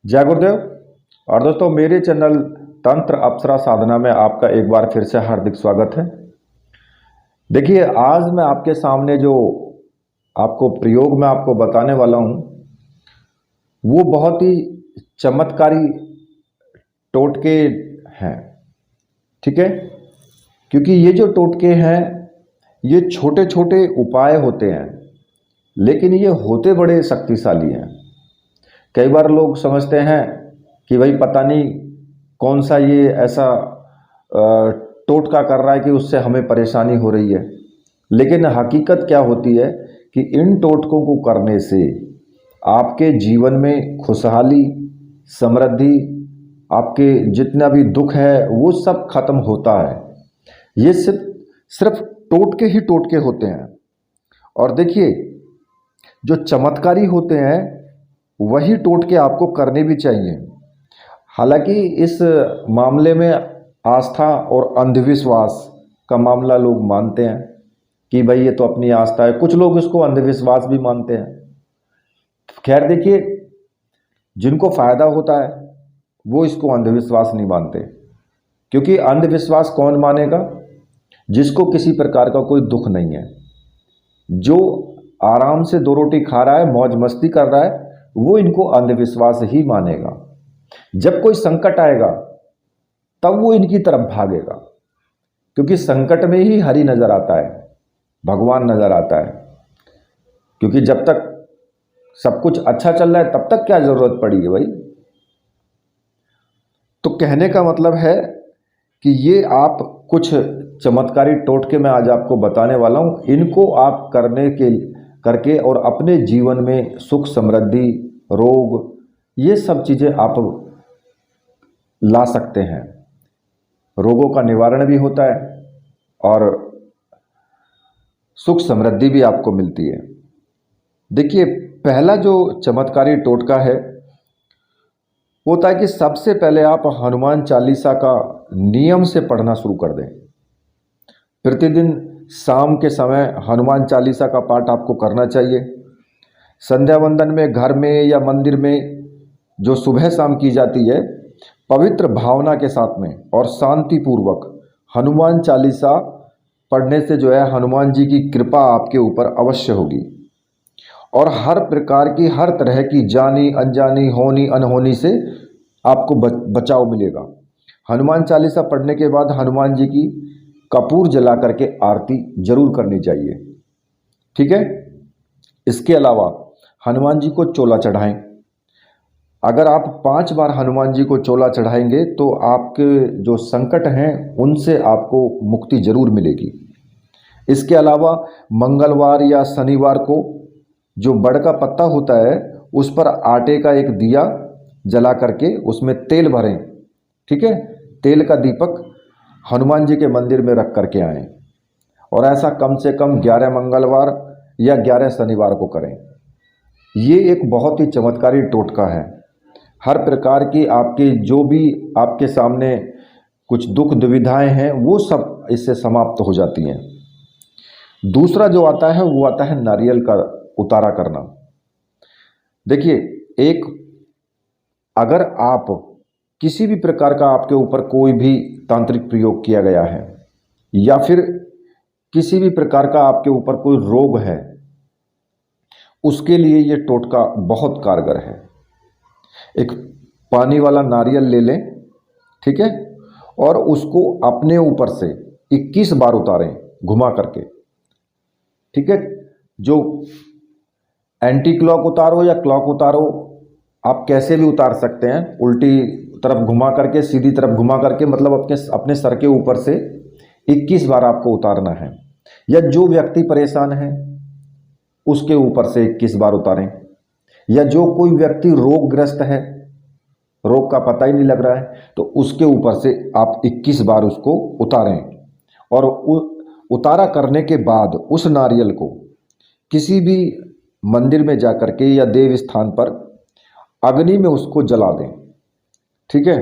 जय गुरुदेव। और दोस्तों, मेरे चैनल तंत्र अप्सरा साधना में आपका एक बार फिर से हार्दिक स्वागत है। देखिए, आज मैं आपके सामने जो आपको प्रयोग में आपको बताने वाला हूँ वो बहुत ही चमत्कारी टोटके हैं। ठीक है, क्योंकि ये जो टोटके हैं ये छोटे छोटे उपाय होते हैं, लेकिन ये होते बड़े शक्तिशाली हैं। कई बार लोग समझते हैं कि भाई पता नहीं कौन सा ये ऐसा टोटका कर रहा है कि उससे हमें परेशानी हो रही है। लेकिन हकीकत क्या होती है कि इन टोटकों को करने से आपके जीवन में खुशहाली, समृद्धि, आपके जितना भी दुख है वो सब खत्म होता है। ये सिर्फ सिर्फ टोटके ही टोटके होते हैं। और देखिए, जो चमत्कारी होते हैं वही टोटके आपको करने भी चाहिए। हालांकि इस मामले में आस्था और अंधविश्वास का मामला लोग मानते हैं कि भाई ये तो अपनी आस्था है। कुछ लोग इसको अंधविश्वास भी मानते हैं। खैर देखिए, जिनको फायदा होता है वो इसको अंधविश्वास नहीं मानते, क्योंकि अंधविश्वास कौन मानेगा? जिसको किसी प्रकार का कोई दुख नहीं है, जो आराम से दो रोटी खा रहा है, मौज मस्ती कर रहा है, वो इनको अंधविश्वास ही मानेगा। जब कोई संकट आएगा तब वो इनकी तरफ भागेगा, क्योंकि संकट में ही हरि नजर आता है, भगवान नजर आता है। क्योंकि जब तक सब कुछ अच्छा चल रहा है तब तक क्या जरूरत पड़ी है भाई। तो कहने का मतलब है कि ये आप कुछ चमत्कारी टोटके मैं आज आपको बताने वाला हूँ। इनको आप करके और अपने जीवन में सुख, समृद्धि, रोग, ये सब चीज़ें आप ला सकते हैं। रोगों का निवारण भी होता है और सुख समृद्धि भी आपको मिलती है। देखिए, पहला जो चमत्कारी टोटका है वो होता है कि सबसे पहले आप हनुमान चालीसा का नियम से पढ़ना शुरू कर दें। प्रतिदिन शाम के समय हनुमान चालीसा का पाठ आपको करना चाहिए। संध्या वंदन में, घर में या मंदिर में जो सुबह शाम की जाती है, पवित्र भावना के साथ में और शांति पूर्वक हनुमान चालीसा पढ़ने से जो है हनुमान जी की कृपा आपके ऊपर अवश्य होगी और हर प्रकार की, हर तरह की जानी अनजानी, होनी अनहोनी से आपको बचाव मिलेगा। हनुमान चालीसा पढ़ने के बाद हनुमान जी की कपूर जला करके आरती जरूर करनी चाहिए। ठीक है, इसके अलावा हनुमान जी को चोला चढ़ाएं। अगर आप 5 बार हनुमान जी को चोला चढ़ाएंगे तो आपके जो संकट हैं उनसे आपको मुक्ति जरूर मिलेगी। इसके अलावा मंगलवार या शनिवार को जो बड़ का पत्ता होता है उस पर आटे का एक दिया जला करके उसमें तेल भरें। ठीक है, तेल का दीपक हनुमान जी के मंदिर में रख करके आएं और ऐसा कम से कम 11 मंगलवार या 11 शनिवार को करें। ये एक बहुत ही चमत्कारी टोटका है। हर प्रकार की आपकी जो भी आपके सामने कुछ दुख दुविधाएं हैं वो सब इससे समाप्त हो जाती हैं। दूसरा जो आता है वो आता है नारियल का उतारा करना। देखिए, एक अगर आप किसी भी प्रकार का आपके ऊपर कोई भी तांत्रिक प्रयोग किया गया है या फिर किसी भी प्रकार का आपके ऊपर कोई रोग है, उसके लिए ये टोटका बहुत कारगर है। एक पानी वाला नारियल ले लें, ठीक है, और उसको अपने ऊपर से 21 बार उतारें घुमा करके। ठीक है, जो एंटी क्लॉक उतारो या क्लॉक उतारो, आप कैसे भी उतार सकते हैं। उल्टी तरफ घुमा करके, सीधी तरफ घुमा करके, मतलब अपने सर के ऊपर से 21 बार आपको उतारना है। या जो व्यक्ति परेशान है उसके ऊपर से 21 बार उतारें, या जो कोई व्यक्ति रोगग्रस्त है, रोग का पता ही नहीं लग रहा है, तो उसके ऊपर से आप 21 बार उसको उतारें। और उतारा करने के बाद उस नारियल को किसी भी मंदिर में जाकर के या देव स्थान पर अग्नि में उसको जला दें। ठीक है,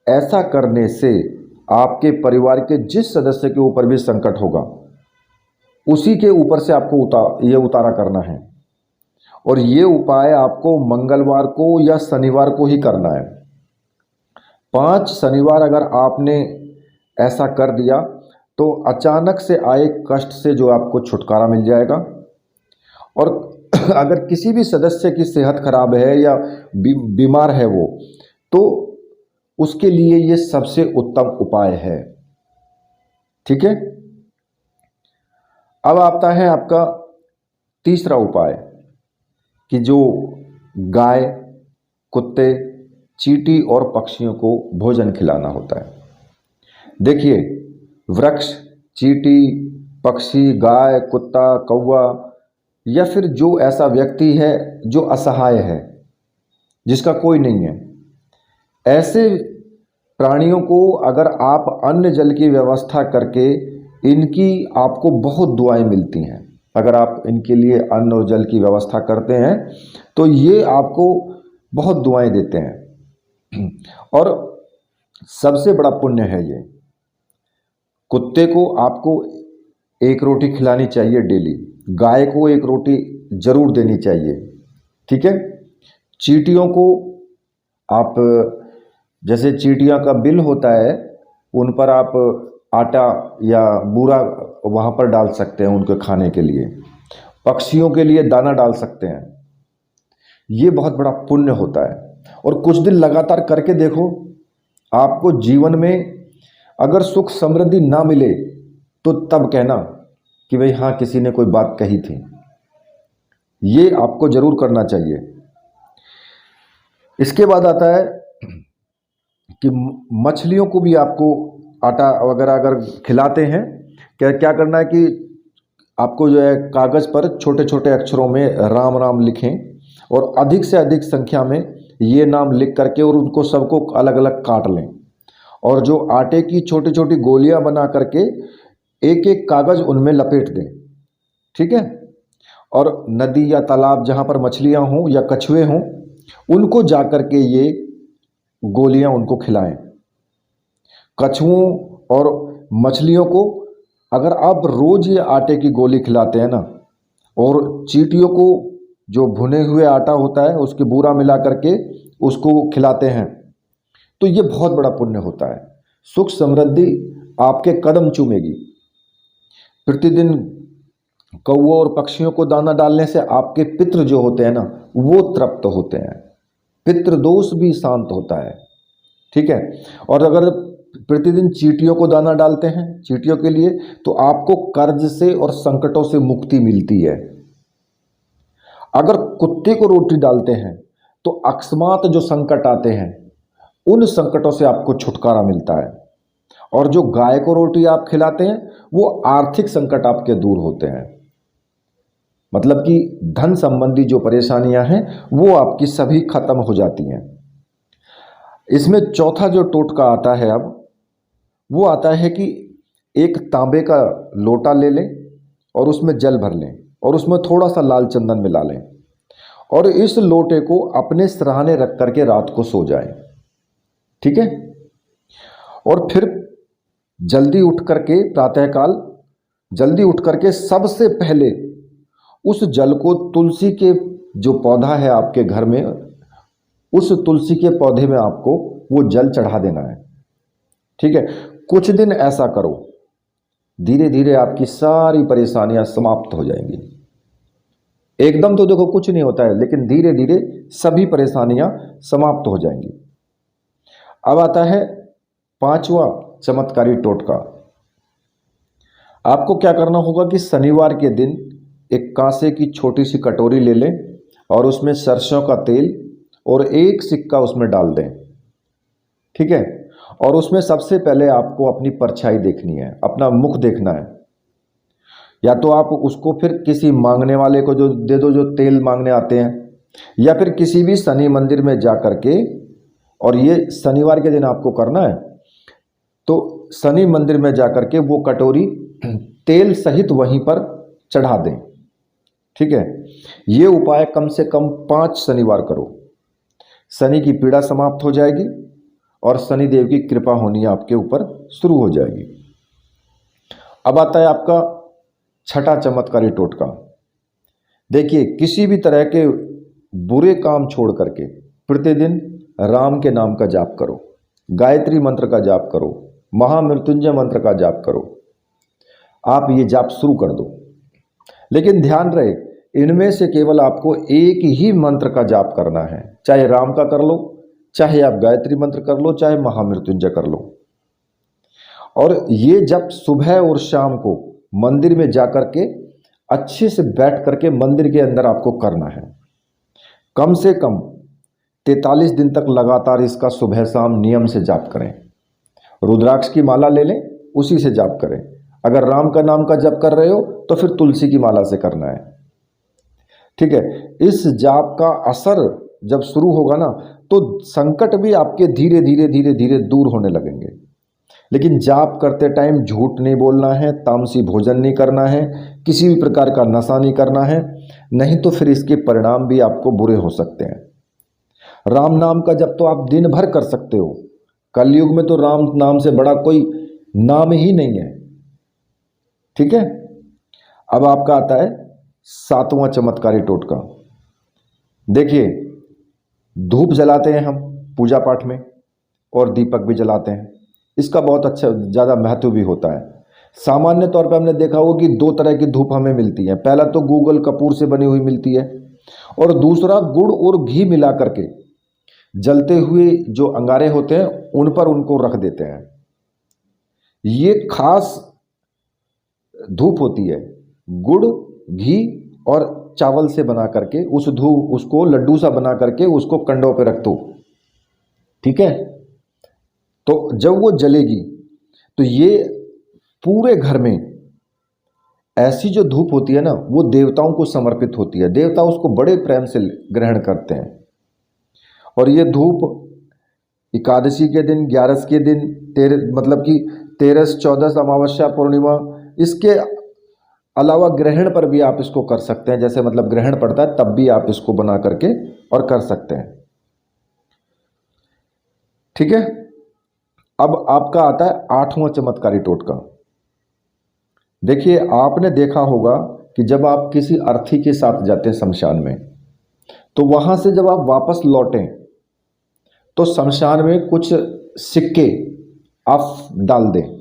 ऐसा करने से आपके परिवार के जिस सदस्य के ऊपर भी संकट होगा उसी के ऊपर से आपको ये उतारा करना है। और ये उपाय आपको मंगलवार को या शनिवार को ही करना है। 5 शनिवार अगर आपने ऐसा कर दिया तो अचानक से आए कष्ट से जो आपको छुटकारा मिल जाएगा। और अगर किसी भी सदस्य की सेहत खराब है या बीमार है वो, तो उसके लिए ये सबसे उत्तम उपाय है। ठीक है। अब आता है आपका तीसरा उपाय कि जो गाय, कुत्ते, चींटी और पक्षियों को भोजन खिलाना होता है। देखिए, वृक्ष, चींटी, पक्षी, गाय, कुत्ता, कौवा या फिर जो ऐसा व्यक्ति है जो असहाय है, जिसका कोई नहीं है, ऐसे प्राणियों को अगर आप अन्न जल की व्यवस्था करके, इनकी आपको बहुत दुआएं मिलती हैं। अगर आप इनके लिए अन्न और जल की व्यवस्था करते हैं तो ये आपको बहुत दुआएं देते हैं। और सबसे बड़ा पुण्य है ये। कुत्ते को आपको 1 रोटी खिलानी चाहिए डेली, गाय को 1 रोटी जरूर देनी चाहिए। ठीक है। चींटियों को आप, जैसे चींटियां का बिल होता है, उन पर आप आटा या बूरा वहाँ पर डाल सकते हैं उनके खाने के लिए। पक्षियों के लिए दाना डाल सकते हैं। ये बहुत बड़ा पुण्य होता है। और कुछ दिन लगातार करके देखो, आपको जीवन में अगर सुख समृद्धि ना मिले तो तब कहना कि भाई हाँ, किसी ने कोई बात कही थी। ये आपको जरूर करना चाहिए। इसके बाद आता है कि मछलियों को भी आपको आटा वगैरह अगर खिलाते हैं, क्या क्या करना है कि आपको जो है कागज़ पर छोटे छोटे अक्षरों में राम राम लिखें और अधिक से अधिक संख्या में ये नाम लिख करके और उनको सबको अलग अलग काट लें। और जो आटे की छोटी छोटी गोलियां बना करके एक एक कागज़ उनमें लपेट दें। ठीक है। और नदी या तालाब जहाँ पर मछलियाँ हों या कछुए हों, उनको जा कर के ये गोलियां उनको खिलाएं। कछुओं और मछलियों को अगर आप रोज़ ये आटे की गोली खिलाते हैं ना, और चींटियों को जो भुने हुए आटा होता है उसके बूरा मिला करके उसको खिलाते हैं, तो ये बहुत बड़ा पुण्य होता है। सुख समृद्धि आपके कदम चूमेगी। प्रतिदिन कौओं और पक्षियों को दाना डालने से आपके पितृ जो होते हैं ना, वो तृप्त होते हैं। पितृदोष भी शांत होता है। ठीक है। और अगर प्रतिदिन चींटियों को दाना डालते हैं चींटियों के लिए, तो आपको कर्ज से और संकटों से मुक्ति मिलती है। अगर कुत्ते को रोटी डालते हैं तो अकस्मात जो संकट आते हैं उन संकटों से आपको छुटकारा मिलता है। और जो गाय को रोटी आप खिलाते हैं वो आर्थिक संकट आपके दूर होते हैं। मतलब कि धन संबंधी जो परेशानियां हैं वो आपकी सभी खत्म हो जाती हैं। इसमें चौथा जो टोटका आता है अब, वो आता है कि एक तांबे का लोटा ले लें और उसमें जल भर लें और उसमें थोड़ा सा लाल चंदन मिला लें और इस लोटे को अपने सिरहाने रख करके रात को सो जाएं। ठीक है। और फिर जल्दी उठ करके, प्रातःकाल जल्दी उठ करके सबसे पहले उस जल को तुलसी के जो पौधा है आपके घर में, उस तुलसी के पौधे में आपको वो जल चढ़ा देना है। ठीक है। कुछ दिन ऐसा करो, धीरे धीरे आपकी सारी परेशानियां समाप्त हो जाएंगी। एकदम तो देखो कुछ नहीं होता है, लेकिन धीरे धीरे सभी परेशानियां समाप्त हो जाएंगी। अब आता है 5वां चमत्कारी टोटका। आपको क्या करना होगा कि शनिवार के दिन एक कांसे की छोटी सी कटोरी ले लें और उसमें सरसों का तेल और 1 सिक्का उसमें डाल दें। ठीक है। और उसमें सबसे पहले आपको अपनी परछाई देखनी है, अपना मुख देखना है। या तो आप उसको फिर किसी मांगने वाले को जो दे दो, जो तेल मांगने आते हैं, या फिर किसी भी शनि मंदिर में जा करके, और ये शनिवार के दिन आपको करना है, तो शनि मंदिर में जा करके वो कटोरी तेल सहित वहीं पर चढ़ा दें। ठीक है। ये उपाय कम से कम 5 शनिवार करो। शनि की पीड़ा समाप्त हो जाएगी और शनिदेव की कृपा होनी आपके ऊपर शुरू हो जाएगी। अब आता है आपका 6ठा चमत्कारी टोटका। देखिए, किसी भी तरह के बुरे काम छोड़ करके प्रतिदिन राम के नाम का जाप करो, गायत्री मंत्र का जाप करो, महामृत्युंजय मंत्र का जाप करो। आप ये जाप शुरू कर दो, लेकिन ध्यान रहे इनमें से केवल आपको एक ही मंत्र का जाप करना है। चाहे राम का कर लो, चाहे आप गायत्री मंत्र कर लो, चाहे महामृत्युंजय कर लो। और ये जब सुबह और शाम को मंदिर में जाकर के अच्छे से बैठ करके मंदिर के अंदर आपको करना है। कम से कम 43 दिन तक लगातार इसका सुबह शाम नियम से जाप करें। रुद्राक्ष की माला ले लें, उसी से जाप करें। अगर राम का नाम का जप कर रहे हो तो फिर तुलसी की माला से करना है। ठीक है, इस जाप का असर जब शुरू होगा ना तो संकट भी आपके धीरे धीरे धीरे धीरे दूर होने लगेंगे। लेकिन जाप करते टाइम झूठ नहीं बोलना है, तामसी भोजन नहीं करना है, किसी भी प्रकार का नशा नहीं करना है, नहीं तो फिर इसके परिणाम भी आपको बुरे हो सकते हैं। राम नाम का जप तो आप दिन भर कर सकते हो। कलयुग में तो राम नाम से बड़ा कोई नाम ही नहीं है। ठीक है, अब आपका आता है 7वां चमत्कारी टोटका। देखिए, धूप जलाते हैं हम पूजा पाठ में और दीपक भी जलाते हैं। इसका बहुत अच्छा ज़्यादा महत्व भी होता है। सामान्य तौर पर हमने देखा होगा कि 2 तरह की धूप हमें मिलती है। पहला तो गूगल कपूर से बनी हुई मिलती है, और दूसरा गुड़ और घी मिला करके जलते हुए जो अंगारे होते हैं उन पर उनको रख देते हैं। ये खास धूप होती है, गुड़ घी और चावल से बना करके उसको लड्डू सा बना करके उसको कंडों पे रख दो। ठीक है, तो जब वो जलेगी तो ये पूरे घर में ऐसी जो धूप होती है ना वो देवताओं को समर्पित होती है। देवता उसको बड़े प्रेम से ग्रहण करते हैं। और ये धूप एकादशी के दिन, 11 के दिन, 13, 14 अमावस्या, पूर्णिमा, इसके अलावा ग्रहण पर भी आप इसको कर सकते हैं। जैसे ग्रहण पड़ता है तब भी आप इसको बना करके और कर सकते हैं। ठीक है, अब आपका आता है 8वां चमत्कारी टोटका। देखिए, आपने देखा होगा कि जब आप किसी अर्थी के साथ जाते हैं शमशान में, तो वहां से जब आप वापस लौटें तो शमशान में कुछ सिक्के आप डाल दें।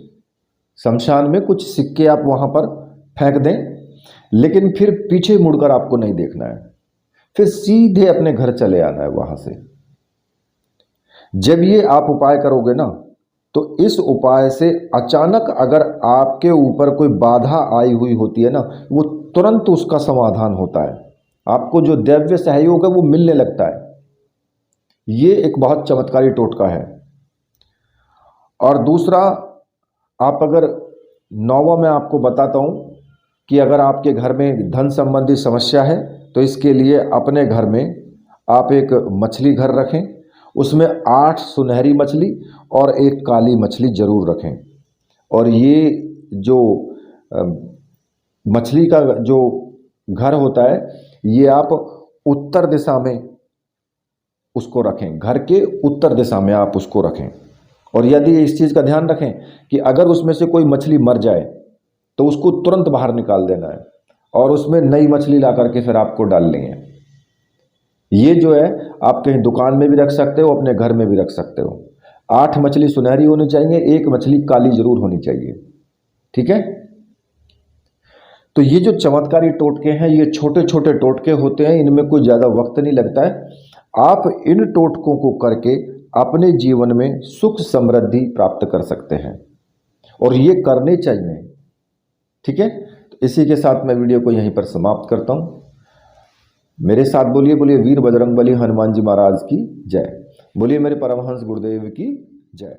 शमशान में कुछ सिक्के आप वहां पर फेंक दें, लेकिन फिर पीछे मुड़कर आपको नहीं देखना है, फिर सीधे अपने घर चले आना है वहां से। जब ये आप उपाय करोगे ना तो इस उपाय से अचानक अगर आपके ऊपर कोई बाधा आई हुई होती है ना, वो तुरंत उसका समाधान होता है। आपको जो दैव्य सहयोग है वो मिलने लगता है। ये एक बहुत चमत्कारी टोटका है। और दूसरा, आप अगर 9वां में आपको बताता हूं कि अगर आपके घर में धन संबंधी समस्या है तो इसके लिए अपने घर में आप एक मछली घर रखें, उसमें 8 सुनहरी मछली और 1 काली मछली जरूर रखें। और ये जो मछली का जो घर होता है ये आप उत्तर दिशा में उसको रखें, घर के उत्तर दिशा में आप उसको रखें। और यदि इस चीज़ का ध्यान रखें कि अगर उसमें से कोई मछली मर जाए तो उसको तुरंत बाहर निकाल देना है और उसमें नई मछली ला करके फिर आपको डालनी है। ये जो है आप कहीं दुकान में भी रख सकते हो, अपने घर में भी रख सकते हो। 8 मछली सुनहरी होनी चाहिए, 1 मछली काली जरूर होनी चाहिए। ठीक है, तो ये जो चमत्कारी टोटके हैं ये छोटे छोटे टोटके होते हैं, इनमें कोई ज़्यादा वक्त नहीं लगता है। आप इन टोटकों को करके अपने जीवन में सुख समृद्धि प्राप्त कर सकते हैं और ये करने चाहिए। ठीक है, तो इसी के साथ मैं वीडियो को यहीं पर समाप्त करता हूं। मेरे साथ बोलिए, बोलिए वीर बजरंगबली हनुमान जी महाराज की जय। बोलिए मेरे परमहंस गुरुदेव की जय।